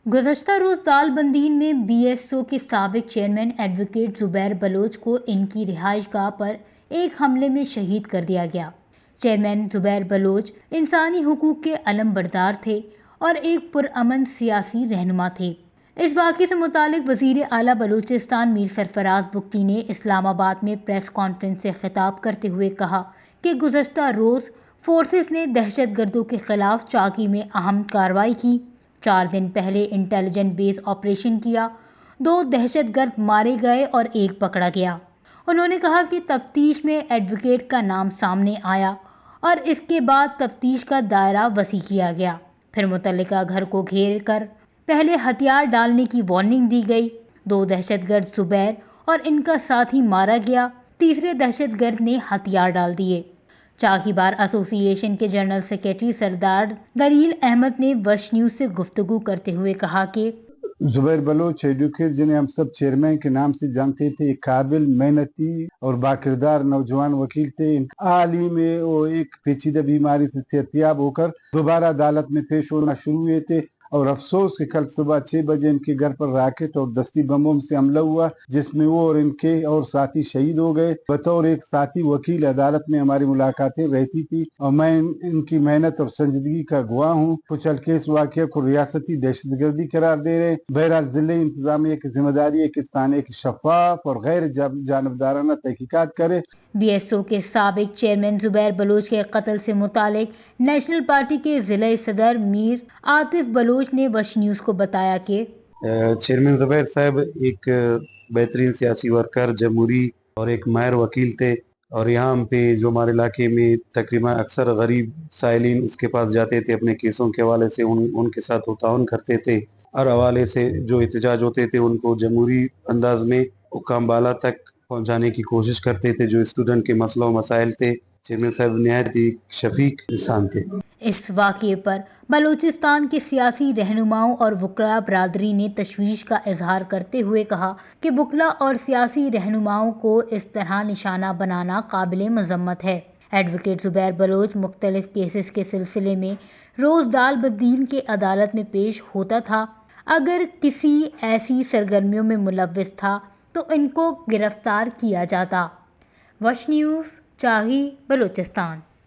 گزشتہ روز دالبندین میں B S O کے سابق چیئرمین ایڈوکیٹ زبیر بلوچ کو ان کی رہائش گاہ پر ایک حملے میں شہید کر دیا گیا۔ چیئرمین زبیر بلوچ انسانی حقوق کے علم بردار تھے اور ایک پرامن سیاسی رہنما تھے۔ اس واقعے سے متعلق وزیر اعلیٰ بلوچستان میر سرفراز بگٹی نے اسلام آباد میں پریس کانفرنس سے خطاب کرتے ہوئے کہا کہ گزشتہ روز فورسز نے دہشت گردوں کے خلاف چاکی میں اہم کارروائی کی۔ 4 دن پہلے انٹیلیجنٹ بیس آپریشن کیا، 2 دہشت گرد مارے گئے اور 1 پکڑا گیا۔ انہوں نے کہا کہ تفتیش میں ایڈوکیٹ کا نام سامنے آیا اور اس کے بعد تفتیش کا دائرہ وسیع کیا گیا۔ پھر متعلقہ گھر کو گھیر کر پہلے ہتھیار ڈالنے کی وارننگ دی گئی۔ 2 دہشت گرد زبیر اور ان کا ساتھی مارا گیا، تیسرے دہشت گرد نے ہتھیار ڈال دیے۔ چاکی بار ایسوسی ایشن کے جنرل سیکریٹری سردار دلیل احمد نے وش نیوز سے گفتگو کرتے ہوئے کہا کہ زبیر بلوچ ایڈوکیٹ جنہیں ہم سب چیئرمین کے نام سے جانتے تھے، ایک قابل، محنتی اور باکردار نوجوان وکیل تھے۔ حال ہی میں وہ ایک پیچیدہ بیماری سے صحتیاب ہو کر دوبارہ عدالت میں پیش ہونا شروع ہوئے تھے، اور افسوس کہ کل صبح 6 بجے ان کے گھر پر راکٹ اور دستی بموں سے حملہ ہوا، جس میں وہ اور ان کے اور ساتھی شہید ہو گئے۔ بطور ایک ساتھی وکیل عدالت میں ہماری ملاقاتیں رہتی تھی اور میں ان کی محنت اور سنجیدگی کا گواہ ہوں۔ کچھ ہلکے اس واقعہ کو ریاستی دہشت گردی قرار دے رہے ہیں۔ بہرحال ضلعی انتظامیہ کی ذمہ داری ہے کہ اس تانے کی شفاف اور غیر جانبدارانہ تحقیقات کرے۔ بی ایس او کے سابق چیئرمین زبیر بلوچ کے قتل سے متعلق نیشنل پارٹی کے ضلع صدر میر عاطف بلوچ نے وش نیوز کو بتایا کہ چیئرمین زبیر صاحب ایک بہترین سیاسی ورکر، جمہوری اور ایک ماہر وکیل تھے، اور یہاں پہ جو ہمارے علاقے میں تقریباً اکثر غریب سائلین اس کے پاس جاتے تھے، اپنے کیسوں کے حوالے سے ان کے ساتھ تعاون کرتے تھے۔ ہر حوالے سے جو احتجاج ہوتے تھے ان کو جمہوری انداز میں حکام بالا تک پہنچانے کی کوشش کرتے تھے۔ جو اسٹوڈنٹ کے مسئلہ و مسائل تھے، چیئرمین صاحب نہایت ہی شفیق انسان تھے۔ اس واقعے پر بلوچستان کے سیاسی رہنماؤں اور وکلاء برادری نے تشویش کا اظہار کرتے ہوئے کہا کہ وکلاء اور سیاسی رہنماؤں کو اس طرح نشانہ بنانا قابل مذمت ہے۔ ایڈوکیٹ زبیر بلوچ مختلف کیسز کے سلسلے میں روز دالبندین کے عدالت میں پیش ہوتا تھا۔ اگر کسی ایسی سرگرمیوں میں ملوث تھا تو ان کو گرفتار کیا جاتا۔ وش نیوز، چاغی، بلوچستان۔